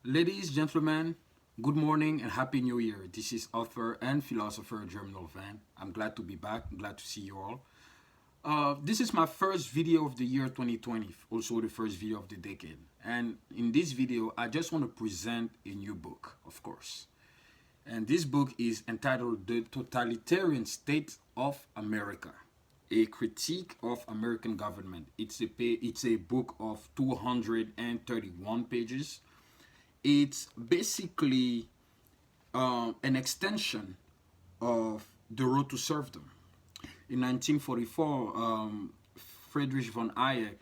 Ladies, gentlemen, good morning and happy new year. This is author and philosopher German Leviathan. I'm glad to be back. I'm glad to see you all. This is my first video of the year 2020, also the first video of the decade. And in this video, I just want to present a new book, of course. And this book is entitled The Totalitarian State of America, a critique of American government. It's a book of 231 pages. It's basically an extension of The Road to Serfdom. In 1944, Friedrich von Hayek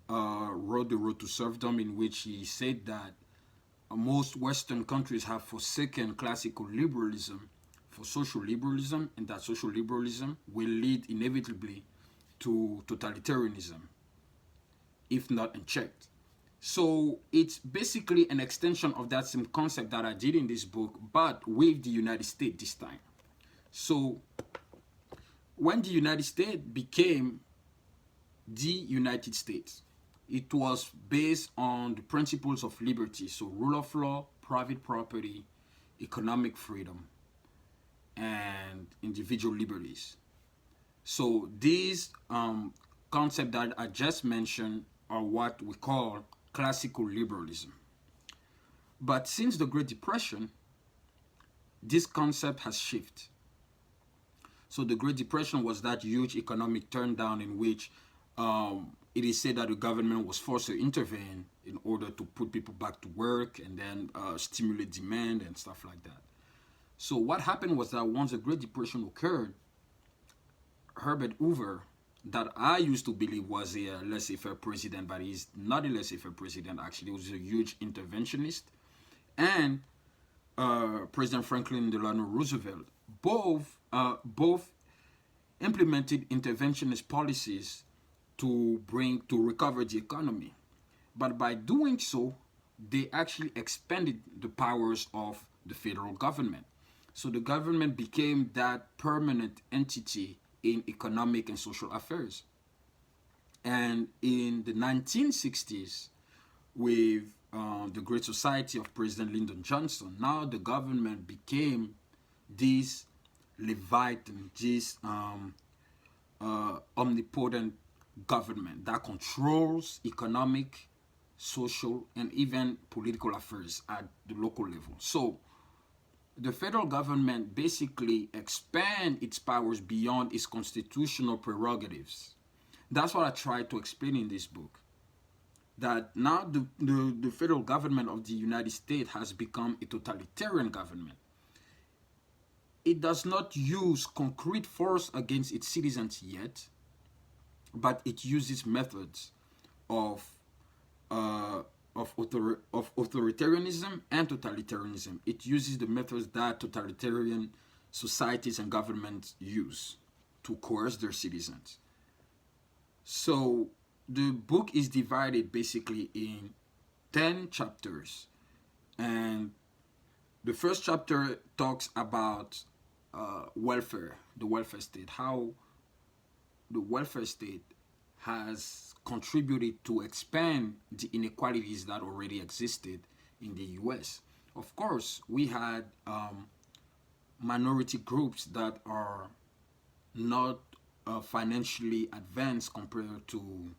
wrote The Road to Serfdom, in which he said that most Western countries have forsaken classical liberalism for social liberalism, and that social liberalism will lead inevitably to totalitarianism, if not unchecked. So it's basically an extension of that same concept that I did in this book, but with the United States this time. So when the United States became the United States, it was based on the principles of liberty, so rule of law, private property, economic freedom, and individual liberties. So these concepts that I just mentioned are what we call classical liberalism. But since the Great Depression, this concept has shifted. So the Great Depression was that huge economic turndown in which it is said that the government was forced to intervene in order to put people back to work and then stimulate demand and stuff like that. So what happened was that once the Great Depression occurred, Herbert Hoover, that I used to believe was a laissez-faire president, but he's not a laissez-faire president. Actually, he was a huge interventionist, and President Franklin Delano Roosevelt both implemented interventionist policies to recover the economy. But by doing so, they actually expanded the powers of the federal government. So the government became that permanent entity in economic and social affairs. And in the 1960s, with the Great Society of President Lyndon Johnson, now the government became this Leviathan, this omnipotent government that controls economic, social, and even political affairs at the local level. So the federal government basically expand its powers beyond its constitutional prerogatives. That's what I try to explain in this book. That now the federal government of the United States has become a totalitarian government. It does not use concrete force against its citizens yet, but it uses methods of authoritarianism and totalitarianism. It uses the methods that totalitarian societies and governments use to coerce their citizens. So the book is divided basically in 10 chapters. And the first chapter talks about welfare, the welfare state, how the welfare state has contributed to expand the inequalities that already existed in the US. Of course, we had minority groups that are not financially advanced compared to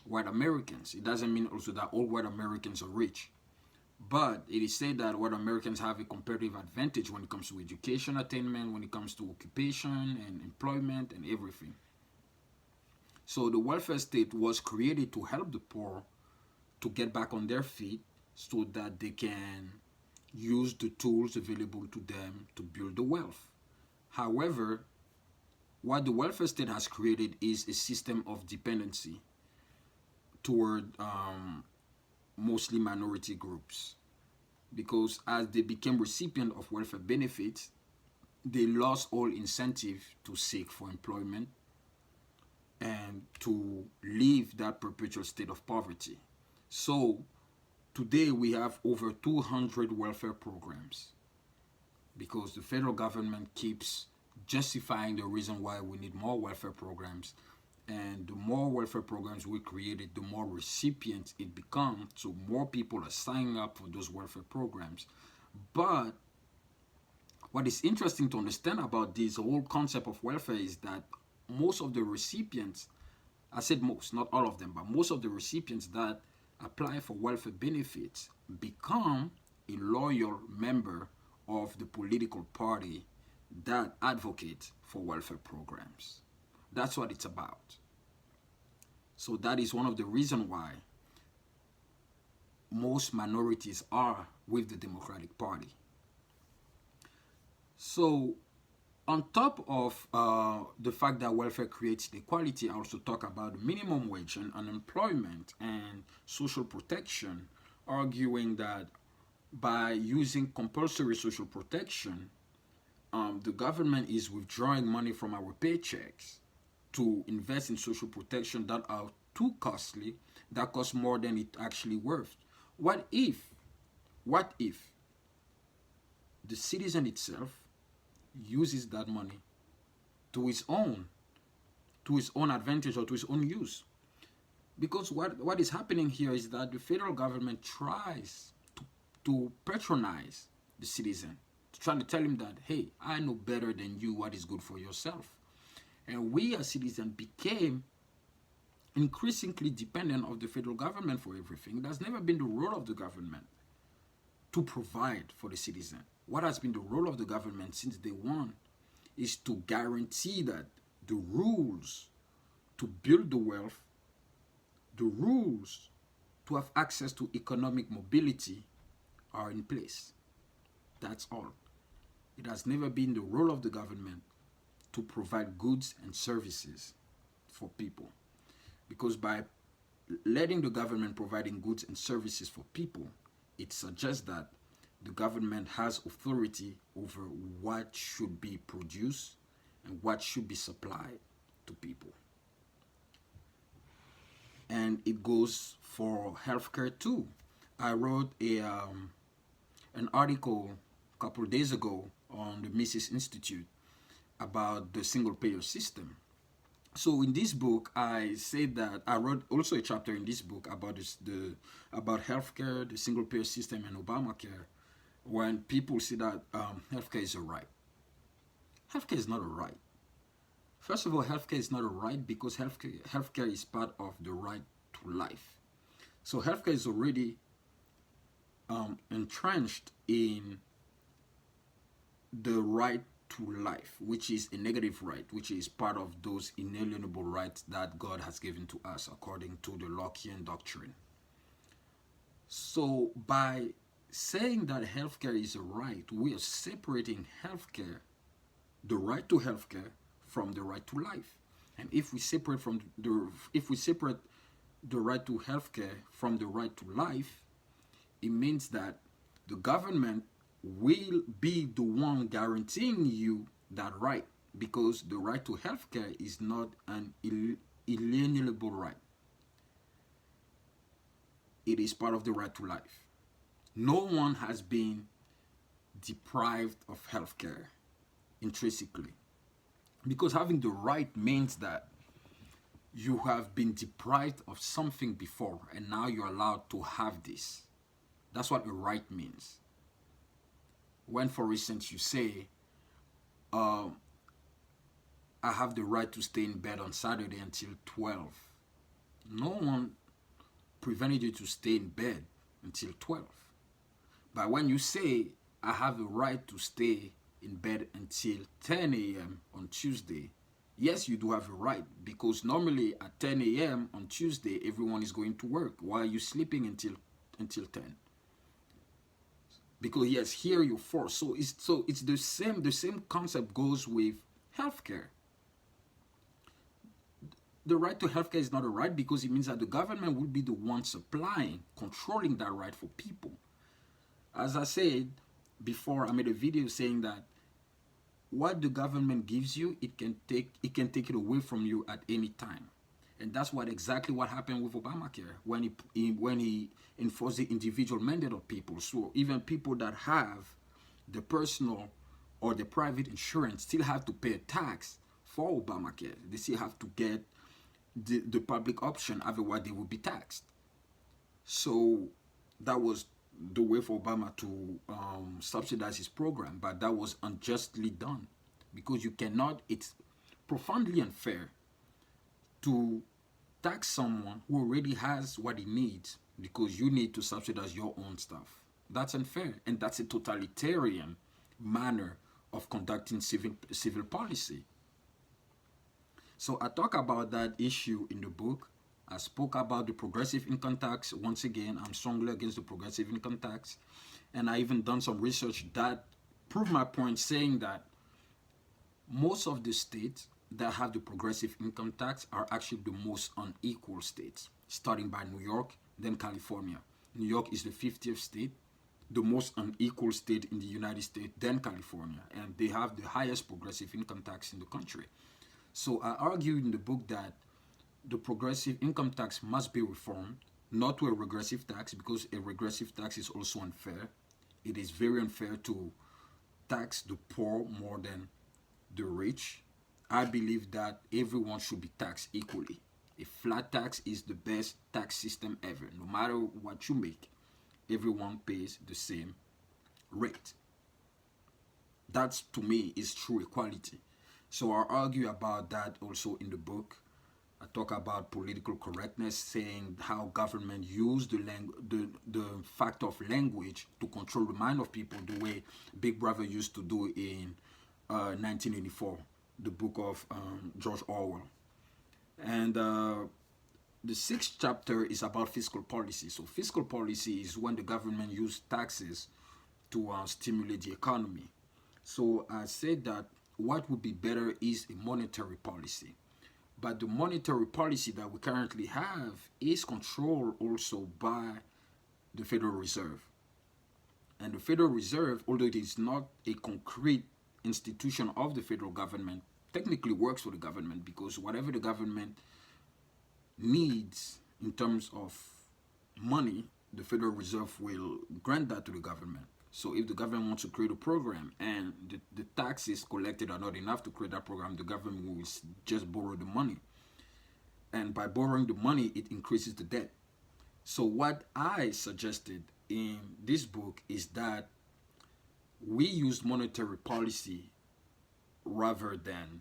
white Americans. It doesn't mean also that all white Americans are rich. But it is said that white Americans have a comparative advantage when it comes to education attainment, when it comes to occupation and employment and everything. So the welfare state was created to help the poor to get back on their feet so that they can use the tools available to them to build the wealth. However, what the welfare state has created is a system of dependency toward mostly minority groups, because as they became recipient of welfare benefits, they lost all incentive to seek for employment and to leave that perpetual state of poverty. So today we have over 200 welfare programs because the federal government keeps justifying the reason why we need more welfare programs And the more welfare programs we created, the more recipients it becomes. So more people are signing up for those welfare programs. But what is interesting to understand about this whole concept of welfare is that most of the recipients, I said most, not all of them, but most of the recipients that apply for welfare benefits become a loyal member of the political party that advocates for welfare programs. That's what it's about. So that is one of the reasons why most minorities are with the Democratic Party. So on top of the fact that welfare creates inequality, I also talk about the minimum wage and unemployment and social protection, arguing that by using compulsory social protection, the government is withdrawing money from our paychecks to invest in social protection that are too costly, that cost more than it actually worth. What if the citizen itself uses that money to his own advantage or to his own use? Because what is happening here is that the federal government tries to patronize the citizen, trying to tell him that, hey, I know better than you what is good for yourself. And we as citizens became increasingly dependent of the federal government for everything. That's never been the role of the government to provide for the citizen. What has been the role of the government since day one is to guarantee that the rules to build the wealth, the rules to have access to economic mobility are in place. That's all. It has never been the role of the government to provide goods and services for people. Because by letting the government providing goods and services for people, it suggests that the government has authority over what should be produced and what should be supplied to people. And it goes for healthcare too. I wrote an article a couple of days ago on the Mises Institute about the single-payer system. So in this book, I say that I wrote also a chapter in this book about about healthcare, the single-payer system, and Obamacare. When people say that healthcare is a right, healthcare is not a right. First of all, healthcare is not a right because healthcare is part of the right to life. So healthcare is already entrenched in the right to life, which is a negative right, which is part of those inalienable rights that God has given to us according to the Lockean doctrine. So by saying that healthcare is a right, we are separating healthcare, the right to healthcare, from the right to life. And if we separate the right to healthcare from the right to life, it means that the government will be the one guaranteeing you that right, because the right to healthcare is not an inalienable right. It is part of the right to life. No one has been deprived of healthcare intrinsically, because having the right means that you have been deprived of something before and now you're allowed to have this. That's what a right means. When, for instance, you say, I have the right to stay in bed on Saturday until 12. No one prevented you to stay in bed until 12. But when you say, I have the right to stay in bed until 10 a.m. on Tuesday, yes, you do have a right, because normally at 10 a.m. on Tuesday, everyone is going to work while you're sleeping until 10. Because yes, here you're forced. So it's the same concept goes with healthcare. The right to healthcare is not a right because it means that the government will be the one supplying, controlling that right for people. As I said before, I made a video saying that what the government gives you, it can take it away from you at any time. And that's exactly what happened with Obamacare when he enforced the individual mandate of people. So even people that have the personal or the private insurance still have to pay a tax for Obamacare. They still have to get the public option, otherwise they would be taxed. So that was the way for Obama to subsidize his program, but that was unjustly done because you cannot, it's profoundly unfair to tax someone who already has what he needs because you need to subsidize your own stuff. That's unfair, and that's a totalitarian manner of conducting civil policy. So I talk about that issue in the book. I spoke about the progressive income tax. Once again, I'm strongly against the progressive income tax. And I even done some research that proved my point, saying that most of the states that have the progressive income tax are actually the most unequal states, starting by New York, then California. New York is the 50th state, the most unequal state in the United States, then California. And they have the highest progressive income tax in the country. So I argue in the book that the progressive income tax must be reformed, not to a regressive tax, because a regressive tax is also unfair. It is very unfair to tax the poor more than the rich. I believe that everyone should be taxed equally. A flat tax is the best tax system ever. No matter what you make, everyone pays the same rate. That's, to me, is true equality. So I argue about that also in the book. I talk about political correctness, saying how government use the fact of language to control the mind of people, the way Big Brother used to do in 1984, the book of George Orwell. And the sixth chapter is about fiscal policy. So fiscal policy is when the government uses taxes to stimulate the economy. So I said that what would be better is a monetary policy. But the monetary policy that we currently have is controlled also by the Federal Reserve. And the Federal Reserve, although it is not a concrete institution of the federal government, technically works for the government, because whatever the government needs in terms of money, the Federal Reserve will grant that to the government. So if the government wants to create a program and the taxes collected are not enough to create that program, the government will just borrow the money. And by borrowing the money, it increases the debt. So what I suggested in this book is that we use monetary policy rather than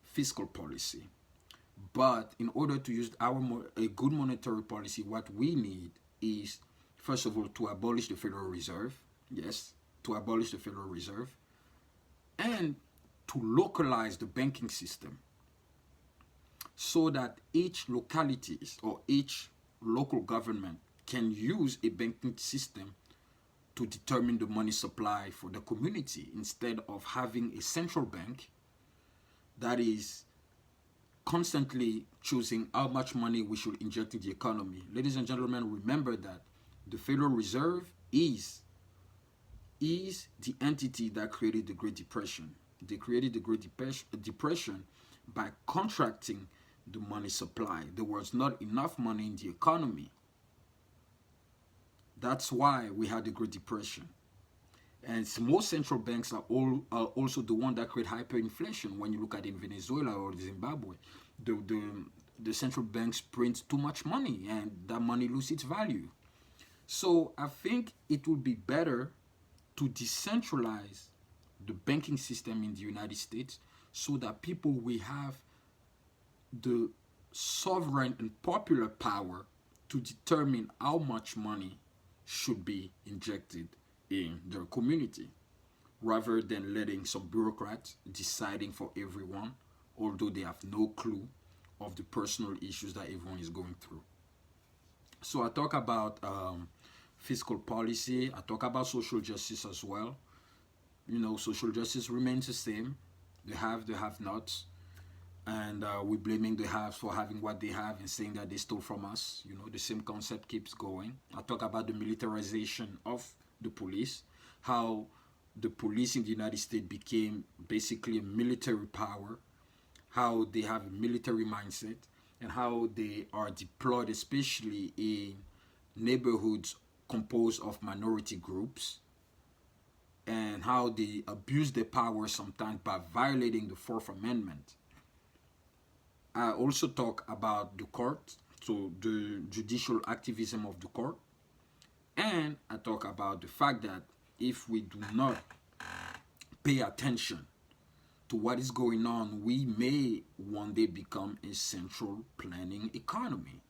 fiscal policy. But in order to use a good monetary policy, what we need is, first of all, to abolish the Federal Reserve. Yes, to abolish the Federal Reserve, and to localize the banking system so that each localities or each local government can use a banking system to determine the money supply for the community, instead of having a central bank that is constantly choosing how much money we should inject in the economy. Ladies and gentlemen, remember that the Federal Reserve is the entity that created the Great Depression. They created the Great Depression by contracting the money supply. There was not enough money in the economy. That's why we had the Great Depression. And most central banks are also the one that create hyperinflation. When you look at in Venezuela or Zimbabwe, the central banks print too much money and that money loses its value. So I think it would be better to decentralize the banking system in the United States so that people will have the sovereign and popular power to determine how much money should be injected in their community, rather than letting some bureaucrats deciding for everyone, although they have no clue of the personal issues that everyone is going through. So I talk about fiscal policy. I talk about social justice as well. You know, social justice remains the same. They have nots. And we're blaming the haves for having what they have and saying that they stole from us. You know, the same concept keeps going. I talk about the militarization of the police, how the police in the United States became basically a military power, how they have a military mindset, and how they are deployed especially in neighborhoods composed of minority groups, and how they abuse their power sometimes by violating the Fourth Amendment. I also talk about the court, so the judicial activism of the court, and I talk about the fact that if we do not pay attention to what is going on, we may one day become a central planning economy.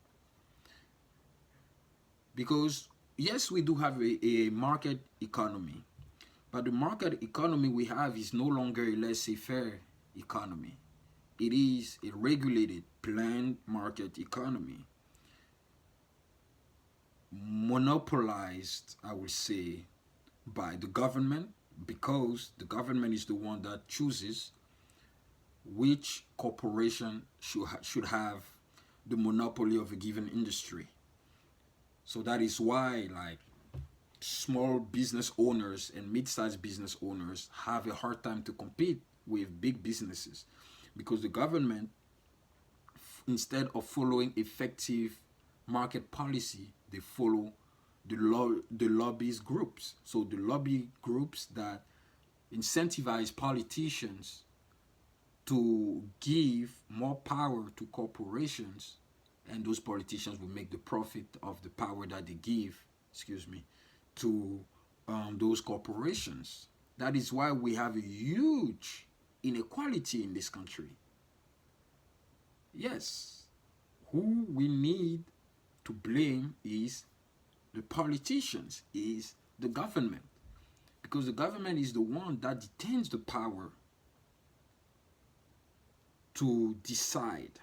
Because yes, we do have a market economy, but the market economy we have is no longer a laissez-faire economy. It is a regulated, planned market economy, monopolized, I would say, by the government, because the government is the one that chooses which corporation should have the monopoly of a given industry. So that is why, like, small business owners and mid-sized business owners have a hard time to compete with big businesses, because the government, instead of following effective market policy, they follow the lobbyist groups. So the lobby groups that incentivize politicians to give more power to corporations, and those politicians will make the profit of the power that they give, to those corporations. That is why we have a huge inequality in this country. Yes, who we need to blame is the politicians, is the government, because the government is the one that detains the power to decide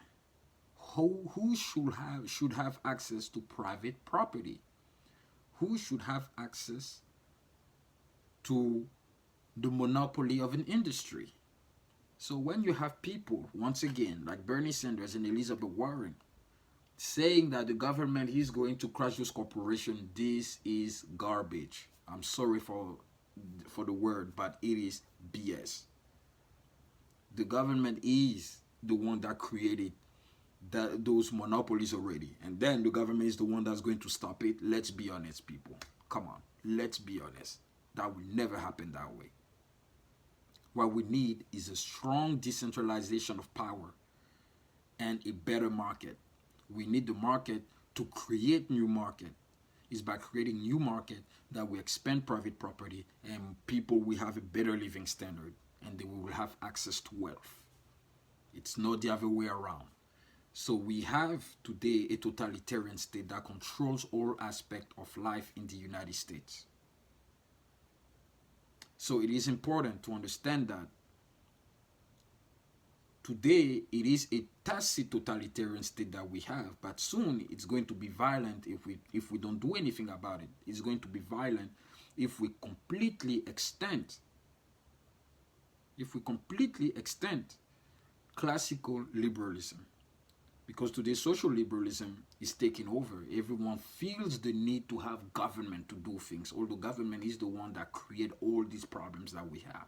who should have access to private property, who should have access to the monopoly of an industry. So when you have people, once again, like Bernie Sanders and Elizabeth Warren, saying that the government is going to crush those corporations, this is garbage. I'm sorry for the word, but it is BS. The government is the one that created those monopolies already, and then the government is the one that's going to stop it. Let's be honest, people. Come on, let's be honest. That will never happen that way. What we need is a strong decentralization of power and a better market. We need the market to create new market. It's by creating new market that we expand private property, and people will have a better living standard, and they will have access to wealth. It's not the other way around. So we have today a totalitarian state that controls all aspects of life in the United States. So it is important to understand that today it is a tacit totalitarian state that we have, but soon it's going to be violent if we don't do anything about it. It's going to be violent if we completely extend classical liberalism. Because today social liberalism is taking over. Everyone feels the need to have government to do things, although government is the one that creates all these problems that we have.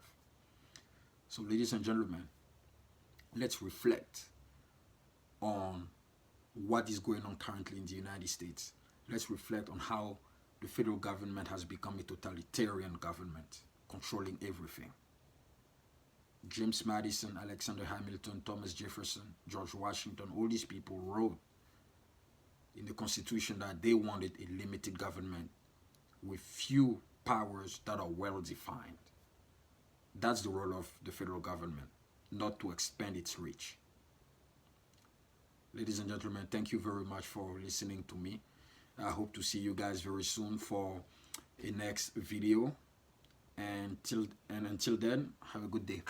So ladies and gentlemen, let's reflect on what is going on currently in the United States. Let's reflect on how the federal government has become a totalitarian government, controlling everything. James Madison, Alexander Hamilton, Thomas Jefferson, George Washington, all these people wrote in the Constitution that they wanted a limited government with few powers that are well defined. That's the role of the federal government, not to expand its reach. Ladies and gentlemen, thank you very much for listening to me. I hope to see you guys very soon for a next video. And until then, have a good day.